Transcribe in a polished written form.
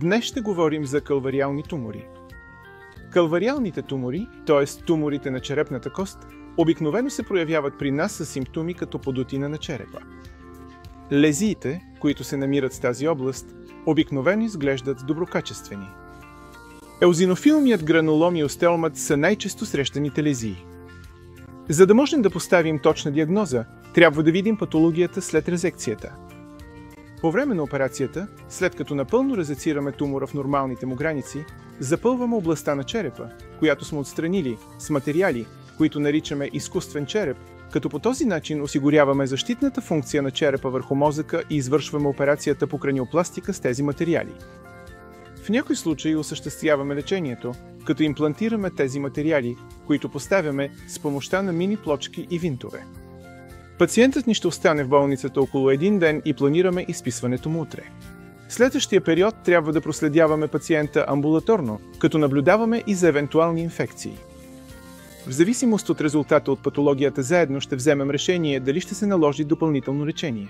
Днес ще говорим за калвариални тумори. Калвариалните тумори, т.е. туморите на черепната кост, обикновено се проявяват при нас със симптоми като подутина на черепа. Лезиите, които се намират в тази област, обикновено изглеждат доброкачествени. Еозинофилният гранулом и остеомът са най-често срещаните лезии. За да можем да поставим точна диагноза, трябва да видим патологията след резекцията. По време на операцията, след като напълно резецираме тумора в нормалните му граници, запълваме областта на черепа, която сме отстранили, с материали, които наричаме изкуствен череп, като по този начин осигуряваме защитната функция на черепа върху мозъка и извършваме операцията по краниопластика с тези материали. В някои случаи осъществяваме лечението, като имплантираме тези материали, които поставяме с помощта на мини плочки и винтове. Пациентът ни ще остане в болницата около един ден и планираме изписването му утре. В следващия период трябва да проследяваме пациента амбулаторно, като наблюдаваме и за евентуални инфекции. В зависимост от резултата от патологията заедно ще вземем решение дали ще се наложи допълнително лечение.